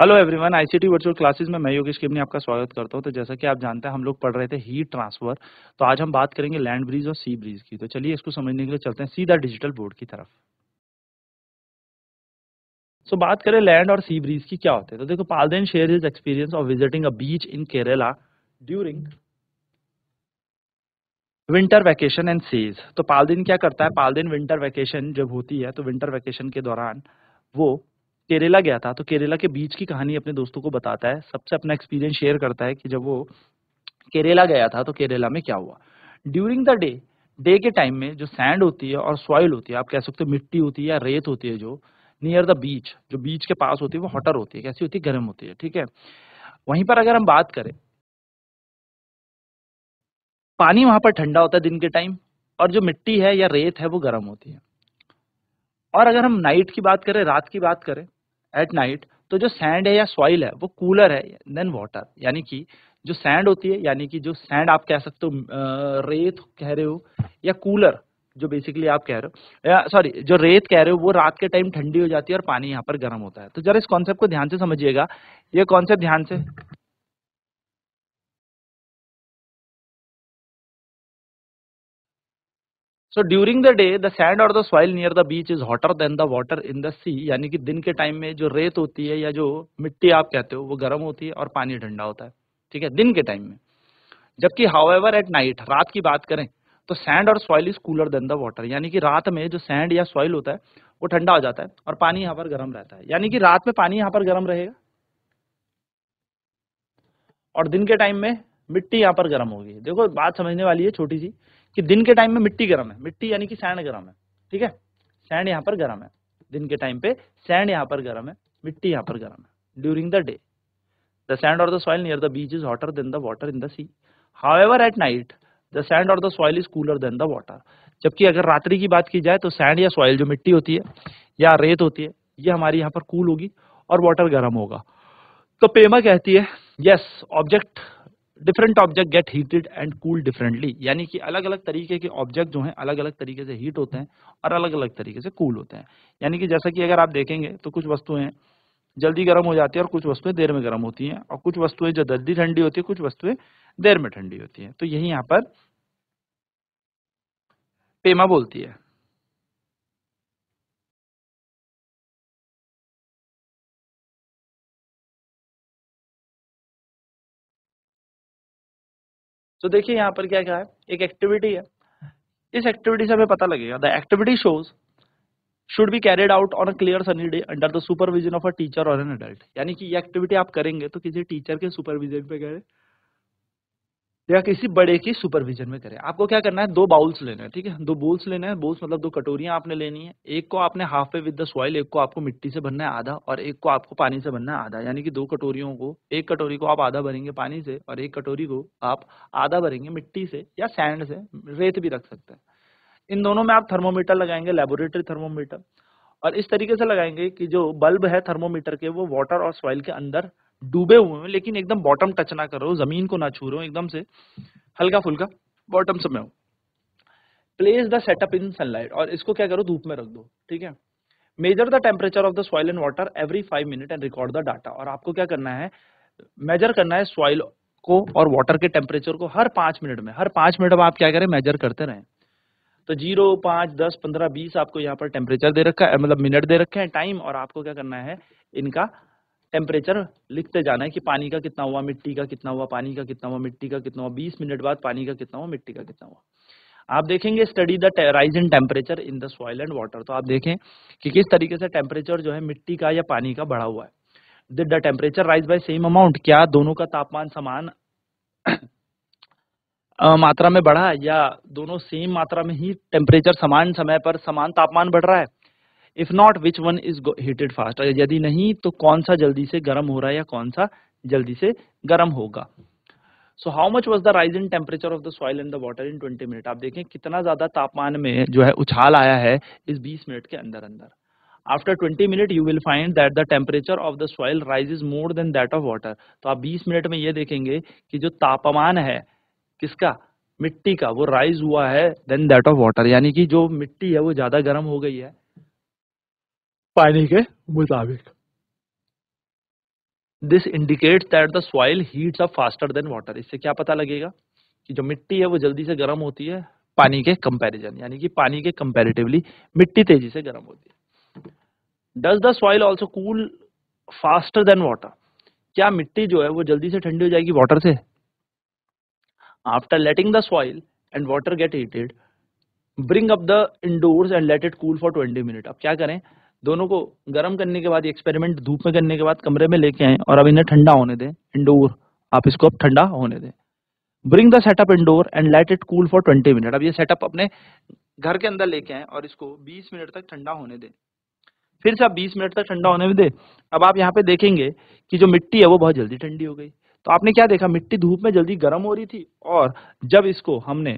Hello everyone, ICT virtual classes में मैं योगेश केवनी आपका स्वागत करता हूं। तो जैसा कि आप जानते हैं हम लोग पढ़ रहे थे हीट ट्रांसफर। तो आज हम बात करेंगे लैंड ब्रीज और सी ब्रीज की। तो चलिए इसको समझने के लिए चलते हैं सीधा डिजिटल बोर्ड की तरफ। सो बात करें लैंड और सी ब्रीज की क्या होते हैं। तो देखो, Palden share his experience of visiting a beach in Kerala during winter vacation and says. तो पालदेन क्या करता है, पालदेन विंटर वैकेशन जब होती है तो विंटर वैकेशन के दौरान वो केरला गया था। तो केरला के बीच की कहानी अपने दोस्तों को बताता है, सबसे अपना एक्सपीरियंस शेयर करता है कि जब वो केरला गया था तो केरला में क्या हुआ। ड्यूरिंग द डे, डे के टाइम में जो सैंड होती है और सॉइल होती है, आप कह सकते हो मिट्टी होती है या रेत होती है, जो नियर द बीच, जो बीच के पास होती है, वो हॉटर होती है। कैसी होती है? गर्म होती है। ठीक है। वहीं पर अगर हम बात करें, पानी वहां पर ठंडा होता है दिन के टाइम, और जो मिट्टी है या रेत है वो गर्म होती है। और अगर हम नाइट की बात करें, रात की बात करें, एट नाइट, तो जो सैंड है या सॉइल है वो कूलर है देन वाटर। यानी कि जो सैंड होती है, यानी कि जो सैंड आप कह सकते हो, रेत कह रहे हो, या कूलर जो बेसिकली आप कह रहे हो, या सॉरी जो रेत कह रहे हो, वो रात के टाइम ठंडी हो जाती है और पानी यहाँ पर गर्म होता है। तो जरा इस कॉन्सेप्ट को ध्यान से समझिएगा, ये कॉन्सेप्ट ध्यान से। So during the day the sand और the soil near the beach is hotter than the water in the sea. यानी कि दिन के टाइम में जो रेत होती है या जो मिट्टी आप कहते हो वो गर्म होती है और पानी ठंडा होता है। ठीक है, दिन के टाइम में। जबकि हाउएवर एट नाइट, रात की बात करें, तो सैंड और soil is cooler than the water. यानी कि रात में जो सैंड या सॉइल होता है वो ठंडा हो जाता है और पानी यहाँ पर गर्म रहता है। यानी कि रात में पानी यहाँ पर गर्म रहेगा और दिन के टाइम में मिट्टी यहाँ पर गर्म होगी। देखो, बात समझने वाली है छोटी सी, कि दिन के टाइम में मिट्टी गर्म है, मिट्टी यानी कि सैंड गर्म है। ठीक है, सैंड यहाँ पर गर्म है दिन के टाइम पे, सैंड यहाँ पर गर्म है, मिट्टी यहाँ पर गर्म है। During the day the sand और the soil near the beach is hotter than the water in the sea. However at night the sand और the soil is cooler than the water. जबकि अगर रात्रि की बात की जाए तो सैंड या सॉइल जो मिट्टी होती है या रेत होती है, ये हमारी यहाँ पर कूल होगी और वाटर गर्म होगा। तो पेमा कहती है, yes, object different object gate heated and cool differently. यानी कि अलग अलग तरीके के ऑब्जेक्ट जो हैं अलग अलग तरीके से हीट होते हैं और अलग अलग तरीके से कूल होते हैं। यानी कि जैसा कि अगर आप देखेंगे तो कुछ वस्तुएं जल्दी गर्म हो जाती है और कुछ वस्तुएं देर में गर्म होती हैं, और कुछ वस्तुएं जो जल्दी ठंडी होती है, कुछ वस्तुएं देर में ठंडी होती हैं। तो यही यहाँ पर पेमा बोलती है। तो देखिए यहाँ पर क्या क्या है, एक एक्टिविटी है। इस एक्टिविटी से हमें पता लगेगा, the activity shows should be carried out on a clear sunny day under the supervision of a teacher और एन एडल्ट। यानी कि ये एक्टिविटी आप करेंगे तो किसी टीचर के सुपरविजन पे करें या किसी बड़े की सुपरविजन में करें। आपको क्या करना है, दो बाउल्स लेने हैं। ठीक है, दो बोल्स लेने हैं, बोल्स मतलब दो कटोरियां आपने लेनी है। एक को आपने half way with the soil, एक को आपको मिट्टी से भरना है आधा, और एक को आपको पानी से भरना है आधा। यानी कि दो कटोरियों को, एक कटोरी को आप आधा भरेंगे पानी से और एक कटोरी को आप आधा भरेंगे मिट्टी से या सैंड से, रेत भी रख सकते हैं। इन दोनों में आप थर्मोमीटर लगाएंगे, लेबोरेटरी थर्मोमीटर, और इस तरीके से लगाएंगे कि जो बल्ब है थर्मोमीटर के वो वाटर और सॉइल के अंदर डूबे हुए हैं, लेकिन एकदम बॉटम टच ना कर रहे हो, जमीन को ना छू रहे हो, एकदम से हल्का फुल्का बॉटम से में हो। Place the setup in sunlight, और इसको क्या करो, धूप में रख दो। ठीक है। Measure the temperature of the soil and water every 5 minute and record the data. और आपको क्या करना है, मेजर करना है सॉइल को और वाटर के टेम्परेचर को हर 5 मिनट में। हर 5 मिनट में आप क्या करें, मेजर करते रहें। तो 0, 5, 10, 15, 20 आपको यहाँ पर टेम्परेचर दे रखा है, मतलब मिनट दे रखे हैं, टाइम, और आपको क्या करना है, इनका टेम्परेचर लिखते जाना है कि पानी का कितना हुआ, मिट्टी का कितना हुआ, पानी का कितना हुआ, मिट्टी का कितना हुआ, 20 मिनट बाद पानी का कितना हुआ, मिट्टी का कितना हुआ। आप देखेंगे study the rise in temperature in the soil and water. तो आप देखें कि किस तरीके से टेम्परेचर जो है मिट्टी का या पानी का बढ़ा हुआ है। Did the temperature rise by same amount, क्या दोनों का तापमान समान मात्रा में बढ़ा, या दोनों सेम मात्रा में ही टेम्परेचर समान समय पर समान तापमान बढ़ रहा है। If not which one is heated fast, यदि नहीं तो कौन सा जल्दी से गर्म हो रहा है या कौन सा जल्दी से गर्म होगा। So how much was the rise in temperature of the soil and the water in 20 minute. आप देखें कितना ज्यादा तापमान में जो है उछाल आया है इस 20 मिनट के अंदर अंदर। After 20 minute you will find that the temperature of the soil rises more than that of water. तो आप 20 मिनट में ये देखेंगे कि जो तापमान है किसका, मिट्टी का, वो राइज हुआ है देन दैट ऑफ वाटर। यानी कि जो मिट्टी है वो ज्यादा गर्म हो गई है पानी के मुताबिक। This indicates that the soil heats up faster than water. इससे क्या पता लगेगा कि जो मिट्टी है वो जल्दी से गर्म होती है पानी के कंपैरिजन, यानी कि पानी के कंपैरेटिवली मिट्टी तेजी से गर्म होती है। Does the soil also cool faster than water? क्या मिट्टी जो है वो जल्दी से ठंडी हो जाएगी वाटर से? After letting the soil and water get heated, bring up the indoors and let it cool for 20 minute. अब क्या करें, दोनों को गर्म करने के बाद, एक्सपेरिमेंट धूप में करने के बाद कमरे में लेके आए और अब इन्हें ठंडा होने दें इंडोर। आप इसको अब ठंडा होने दें। Bring the setup indoor and let it cool for 20 minute. अब ये सेटअप अपने घर के अंदर लेके आए और इसको 20 मिनट तक ठंडा होने दें। फिर से आप 20 मिनट तक ठंडा होने में दें। अब आप यहाँ पे देखेंगे कि जो मिट्टी है वो बहुत जल्दी ठंडी हो गई। तो आपने क्या देखा, मिट्टी धूप में जल्दी गर्म हो रही थी, और जब इसको हमने,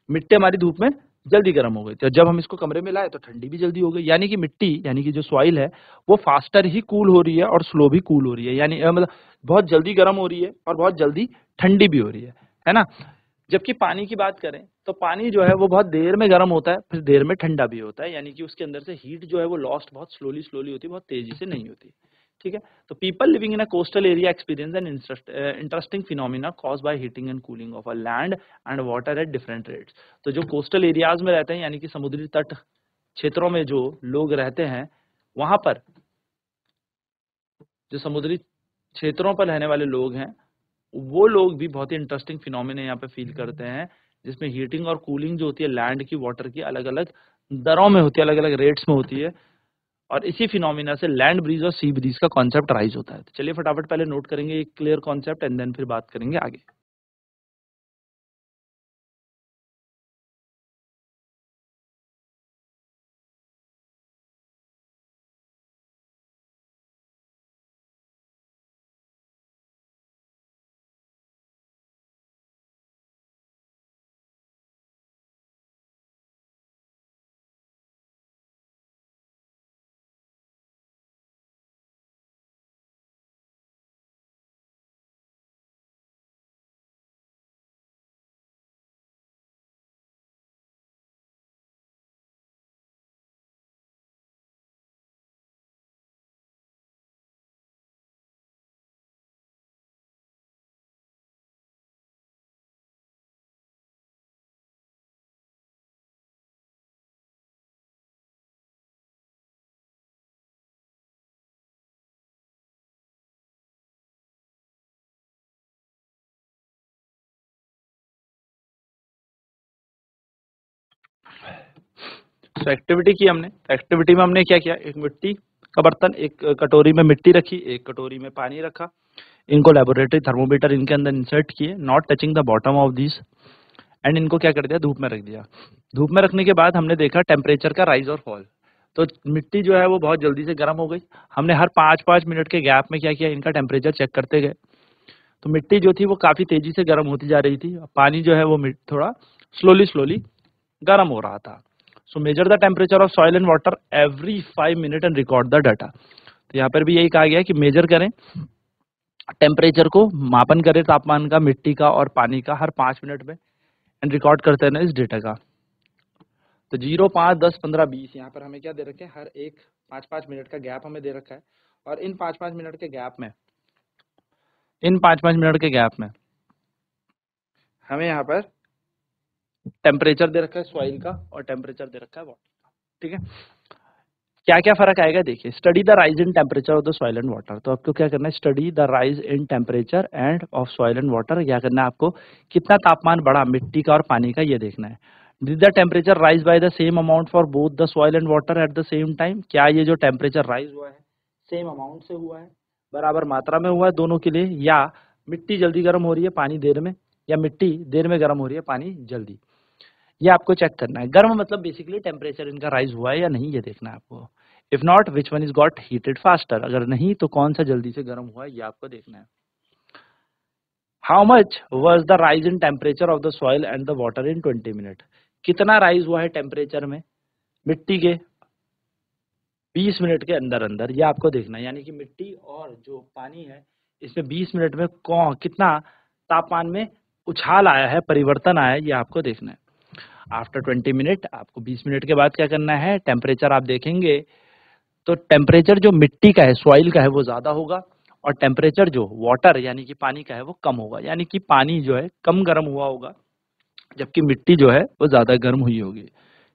मिट्टी हमारी धूप में जल्दी गर्म हो गई थी और जब हम इसको कमरे में लाए तो ठंडी भी जल्दी हो गई। यानी कि मिट्टी, यानी कि जो सॉइल है वो फास्टर ही कूल हो रही है और स्लो भी कूल हो रही है। यानी मतलब बहुत जल्दी गर्म हो रही है और बहुत जल्दी ठंडी भी हो रही है ना। जबकि पानी की बात करें तो पानी जो है वो बहुत देर में गर्म होता है, फिर देर में ठंडा भी होता है। यानी कि उसके अंदर से हीट जो है वो लॉस्ट बहुत स्लोली स्लोली होती है, बहुत तेजी से नहीं होती। ठीक है, तो people living in a coastal area experience an interesting phenomena caused by heating and cooling of a land and water at different rates. तो जो कोस्टल एरियाज में रहते हैं, यानी कि समुद्री तट क्षेत्रों में जो लोग रहते हैं, वहां पर जो समुद्री क्षेत्रों पर रहने वाले लोग हैं, वो लोग भी बहुत ही इंटरेस्टिंग फिनोमिना यहाँ पे फील करते हैं, जिसमें हीटिंग और कूलिंग जो होती है लैंड की, वाटर की, अलग अलग दरों में होती है, अलग अलग रेट्स में होती है। और इसी फिनोमिना से लैंड ब्रीज और सी ब्रीज का कॉन्सेप्ट राइज होता है। तो चलिए फटाफट पहले नोट करेंगे एक क्लियर कॉन्सेप्ट एंड देन फिर बात करेंगे आगे। तो एक्टिविटी की हमने, एक्टिविटी में हमने क्या किया, एक मिट्टी का बर्तन, एक कटोरी में मिट्टी रखी, एक कटोरी में पानी रखा, इनको लेबोरेटरी थर्मोमीटर इनके अंदर इंसर्ट किए, not touching the bottom of this, and इनको क्या कर दिया, धूप में रख दिया। धूप में रखने के बाद हमने देखा टेम्परेचर का राइज और फॉल। तो मिट्टी जो है वो बहुत जल्दी से गर्म हो गई। हमने हर 5-5 मिनट के गैप में क्या किया, इनका टेम्परेचर चेक करते गए। तो मिट्टी जो थी वो काफी तेजी से गर्म होती जा रही थी, पानी जो है वो थोड़ा स्लोली स्लोली गर्म हो रहा था। So measure the temperature of soil and water every 5 minute and record the data. तो यहाँ पर भी यही कहा गया है कि मेजर करें, टेम्परेचर को मापन करें तापमान का, मिट्टी का और पानी का, हर 5 मिनट में, एंड रिकॉर्ड करते रहना इस डेटा का। तो 0, 5, 10, 15, 20 यहाँ पर हमें क्या दे रखे हैं, हर एक 5-5 मिनट का गैप हमें दे रखा है। और इन 5-5 मिनट के गैप में, इन 5-5 मिनट के गैप में हमें यहाँ पर टेम्परेचर दे रखा है सॉइल का और टेम्परेचर दे रखा है वाटर का। ठीक है, क्या क्या फर्क आएगा देखिए। Study the rise in temperature of the soil and water. तो आपको क्या करना है, study the rise in temperature end of soil and water. क्या करना है आपको, कितना तापमान बढ़ा मिट्टी का और पानी का, ये देखना है। Did the temperature rise by the same amount for both the soil and water at the same time. क्या ये जो टेम्परेचर राइज हुआ है सेम अमाउंट से हुआ है, बराबर मात्रा में हुआ है दोनों के लिए, या मिट्टी जल्दी गर्म हो रही है पानी देर में, या मिट्टी देर में गर्म हो रही है पानी जल्दी। ये आपको चेक करना है। गर्म मतलब बेसिकली टेम्परेचर इनका राइज हुआ है या नहीं, ये देखना है आपको। If not, which one is got heated faster. अगर नहीं तो कौन सा जल्दी से गर्म हुआ है, ये आपको देखना है। How much was the rise in temperature of the soil and the water in 20 minute. कितना राइज हुआ है टेम्परेचर में मिट्टी के 20 मिनट के अंदर अंदर, ये आपको देखना है। यानी कि मिट्टी और जो पानी है इसमें 20 मिनट में कौन कितना तापमान में उछाल आया है, परिवर्तन आया है, ये आपको देखना है। आफ्टर 20 मिनट, आपको 20 मिनट के बाद क्या करना है, टेम्परेचर आप देखेंगे तो टेम्परेचर जो मिट्टी का है, सॉइल का है, वो ज्यादा होगा, और टेम्परेचर जो वाटर यानी कि पानी का है वो कम होगा, यानी कि पानी जो है कम गर्म हुआ होगा, जबकि मिट्टी जो है वो ज्यादा गर्म हुई होगी।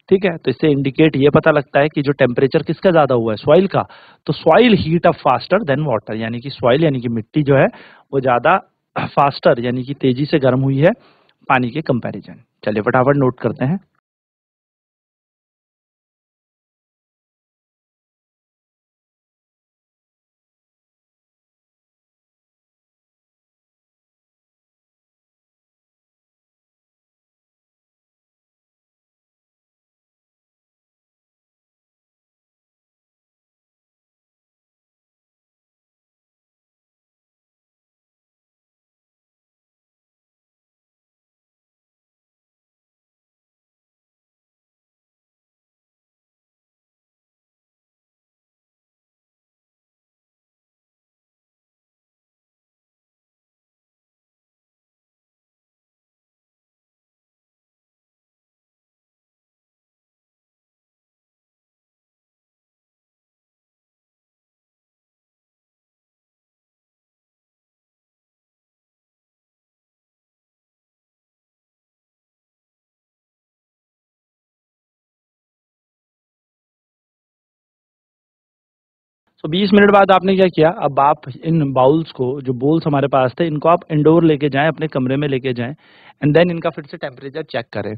ठीक है, तो इससे इंडिकेट ये पता लगता है कि जो टेम्परेचर किसका ज्यादा हुआ है, सॉइल का। तो soil heat up faster than water, यानी कि सॉइल यानी कि मिट्टी जो है वो ज्यादा फास्टर यानी कि तेजी से गर्म हुई है पानी के कंपैरिजन। चलिए फटाफट नोट करते हैं। तो 20 मिनट बाद आपने क्या किया, अब आप इन बाउल्स को, जो बोल्स हमारे पास थे, इनको आप इंडोर लेके जाएं, अपने कमरे में लेके जाएं, एंड देन इनका फिर से टेम्परेचर चेक करें।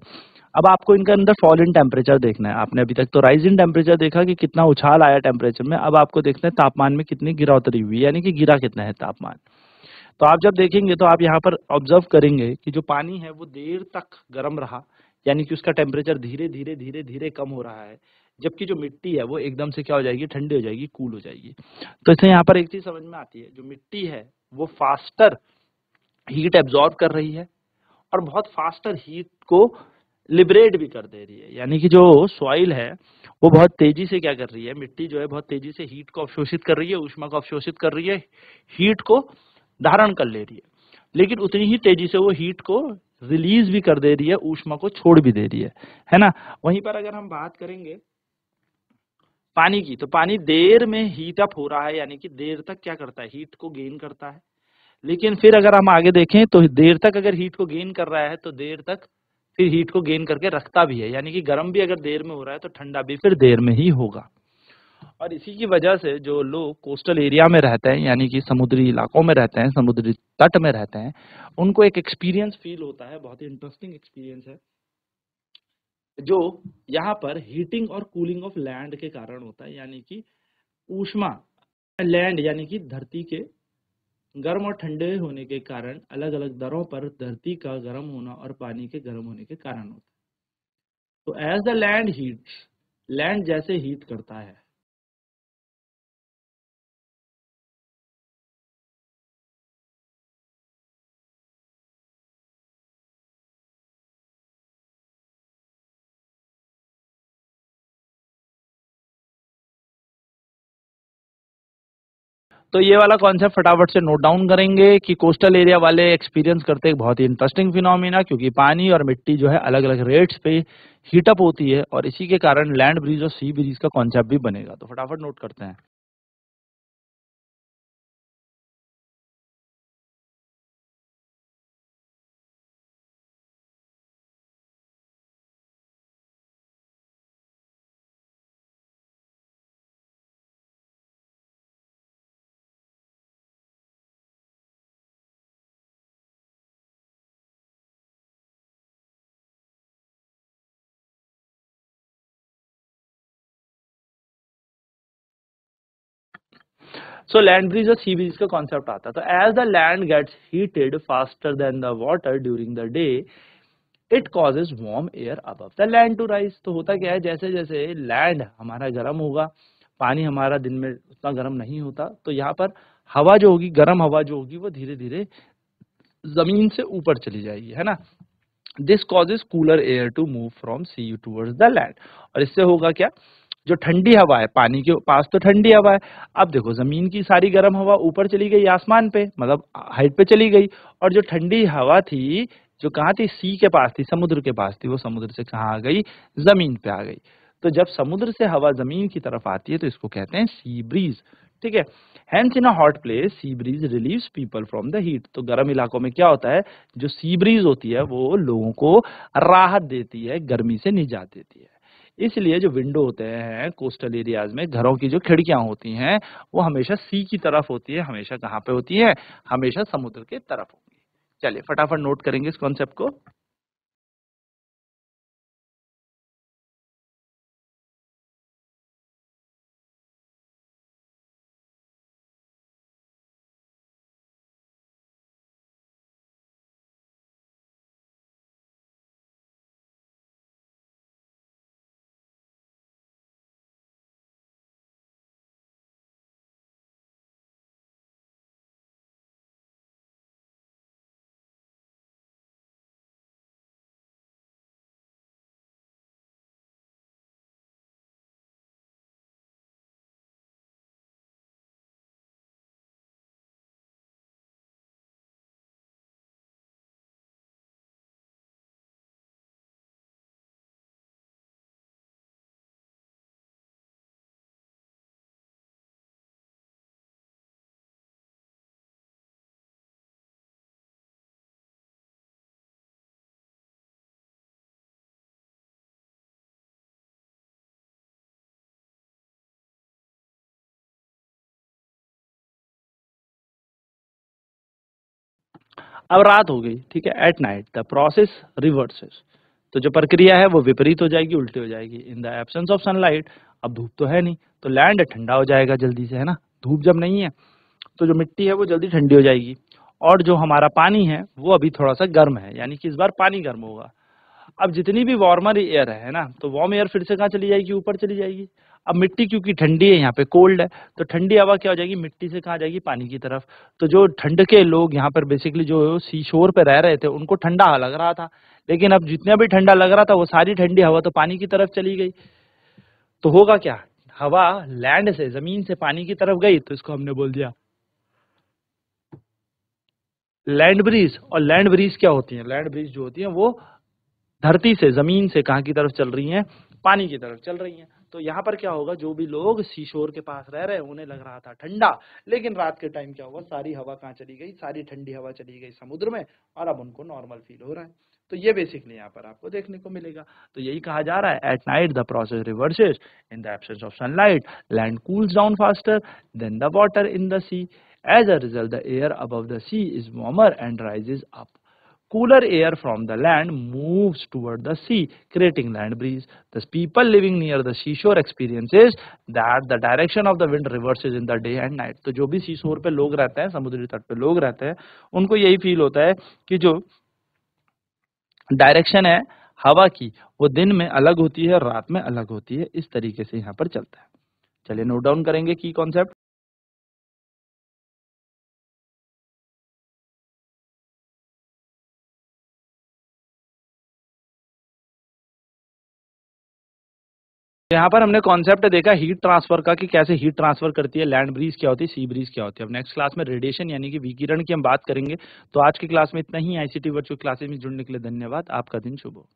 अब आपको इनके अंदर फॉल इन टेम्परेचर देखना है। आपने अभी तक तो राइज इन टेम्परेचर देखा कि कितना उछाल आया टेम्परेचर में, अब आपको देखना है तापमान में कितनी गिरावतरी हुई, यानी कि गिरा कितना है तापमान। तो आप जब देखेंगे तो आप यहाँ पर ऑब्जर्व करेंगे कि जो पानी है वो देर तक गर्म रहा, यानी कि उसका टेम्परेचर धीरे धीरे धीरे धीरे कम हो रहा है, जबकि जो मिट्टी है वो एकदम से क्या हो जाएगी, ठंडी हो जाएगी, कूल हो जाएगी। तो इससे यहाँ पर एक चीज समझ में आती है, जो मिट्टी है वो फास्टर हीट एब्जॉर्ब कर रही है और बहुत फास्टर हीट को लिबरेट भी कर दे रही है, यानी कि जो सॉइल है वो बहुत तेजी से क्या कर रही है, मिट्टी जो है बहुत तेजी से हीट को अवशोषित कर रही है, ऊष्मा को अवशोषित कर रही है, हीट को धारण कर ले रही है, लेकिन उतनी ही तेजी से वो हीट को रिलीज भी कर दे रही है, ऊष्मा को छोड़ भी दे रही है ना। वहीं पर अगर हम बात करेंगे पानी की, तो पानी देर में हीट अप हो रहा है, यानी कि देर तक क्या करता है, हीट को गेन करता है। लेकिन फिर अगर हम आगे देखें तो देर तक अगर हीट को गेन कर रहा है तो देर तक फिर हीट को गेन करके रखता भी है, यानी कि गर्म भी अगर देर में हो रहा है तो ठंडा भी फिर देर में ही होगा। और इसी की वजह से जो लोग कोस्टल एरिया में रहते हैं, यानी कि समुद्री इलाकों में रहते हैं, समुद्री तट में रहते हैं, उनको एक एक्सपीरियंस फील होता है, बहुत ही इंटरेस्टिंग एक्सपीरियंस है, जो यहाँ पर हीटिंग और कूलिंग ऑफ लैंड के कारण होता है, यानी कि ऊष्मा लैंड यानी कि धरती के गर्म और ठंडे होने के कारण अलग अलग दरों पर धरती का गर्म होना और पानी के गर्म होने के कारण होता है। तो as the land heats, land जैसे हीट करता है, तो ये वाला कॉन्सेप्ट फटाफट से नोट डाउन करेंगे कि कोस्टल एरिया वाले एक्सपीरियंस करते हैं एक बहुत ही इंटरेस्टिंग फिनोमिना, क्योंकि पानी और मिट्टी जो है अलग अलग रेट्स पे हीटअप होती है, और इसी के कारण लैंड ब्रीज और सी ब्रीज का कॉन्सेप्ट भी बनेगा। तो फटाफट नोट करते हैं। सो लैंड ब्रीज और सी ब्रीज का कॉन्सेप्ट आता है। तो as the land gets heated faster than the water during the day, it causes warm air above the land to rise. तो होता क्या है, जैसे जैसे लैंड हमारा गर्म होगा, पानी हमारा दिन में उतना गर्म नहीं होता, तो यहाँ पर हवा जो होगी, गर्म हवा जो होगी, वो धीरे धीरे जमीन से ऊपर चली जाएगी, है ना। This causes cooler air to move from sea towards the land. और इससे होगा क्या, जो ठंडी हवा है, पानी के पास तो ठंडी हवा है, अब देखो जमीन की सारी गर्म हवा ऊपर चली गई आसमान पे, मतलब हाइट पे चली गई, और जो ठंडी हवा थी जो कहाँ थी, सी के पास थी, समुद्र के पास थी, वो समुद्र से कहाँ आ गई, जमीन पे आ गई। तो जब समुद्र से हवा जमीन की तरफ आती है तो इसको कहते हैं सी ब्रीज, ठीक है। Hence in a hot place sea breeze relieves people from the heat. तो गर्म इलाकों में क्या होता है, जो सी ब्रीज होती है वो लोगों को राहत देती है, गर्मी से निजात देती है। इसलिए जो विंडो होते हैं कोस्टल एरियाज में, घरों की जो खिड़कियां होती हैं वो हमेशा सी की तरफ होती है, हमेशा कहाँ पे होती है, हमेशा समुद्र के तरफ होगी। चलिए फटाफट नोट करेंगे इस कॉन्सेप्ट को। अब रात हो गई, ठीक है, at night the process reverses. तो जो प्रक्रिया है वो विपरीत हो जाएगी, उल्टी हो जाएगी। इन द एब्सेंस ऑफ सनलाइट, अब धूप तो है नहीं तो लैंड ठंडा हो जाएगा जल्दी से, है ना। धूप जब नहीं है तो जो मिट्टी है वो जल्दी ठंडी हो जाएगी, और जो हमारा पानी है वो अभी थोड़ा सा गर्म है, यानी कि इस बार पानी गर्म होगा। अब जितनी भी वार्मर एयर है ना, तो वार्म एयर फिर से कहाँ चली जाएगी, ऊपर चली जाएगी। अब मिट्टी क्योंकि ठंडी है, यहाँ पे कोल्ड है, तो ठंडी हवा क्या हो जाएगी, मिट्टी से कहाँ जाएगी, पानी की तरफ। तो जो ठंड के लोग यहाँ पर बेसिकली जो सी शोर पे रह रहे थे उनको ठंडा लग रहा था, लेकिन अब जितना भी ठंडा लग रहा था वो सारी ठंडी हवा तो पानी की तरफ चली गई। तो होगा क्या, हवा लैंड से, जमीन से पानी की तरफ गई, तो इसको हमने बोल दिया लैंड ब्रीज। और लैंड ब्रीज क्या होती है, लैंड ब्रीज जो होती है वो धरती से, जमीन से कहाँ की तरफ चल रही हैं, पानी की तरफ चल रही हैं। तो यहाँ पर क्या होगा, जो भी लोग सीशोर के पास रह रहे हैं उन्हें लग रहा था ठंडा, लेकिन रात के टाइम क्या हुआ, सारी हवा कहाँ चली गई, सारी ठंडी हवा चली गई समुद्र में, और अब उनको नॉर्मल फील हो रहा है। तो ये बेसिकली यहाँ पर आपको देखने को मिलेगा। तो यही कहा जा रहा है, at night the process reverses, in the absence of sunlight land cools down faster than the water in the sea, as a result the air above the sea is warmer and rises up. Cooler air from the land moves toward the sea, creating land breeze. Thus, people living near the seashore experiences that the direction of the wind reverses in the day and night. तो जो भी seashore पे लोग रहते हैं, समुद्री तट पे लोग रहते हैं, उनको यही फील होता है कि जो डायरेक्शन है हवा की वो दिन में अलग होती है और रात में अलग होती है। इस तरीके से यहाँ पर चलता है। चलिए नोट डाउन करेंगे की कॉन्सेप्ट। यहाँ पर हमने कॉन्सेप्ट देखा हीट ट्रांसफर का, कि कैसे हीट ट्रांसफर करती है, लैंड ब्रीज क्या होती है, सी ब्रीज क्या होती है। अब नेक्स्ट क्लास में रेडिएशन यानी कि विकिरण की हम बात करेंगे। तो आज की क्लास में इतना ही। आईसीटी वर्चुअल क्लासेस में जुड़ने के लिए धन्यवाद। आपका दिन शुभ हो।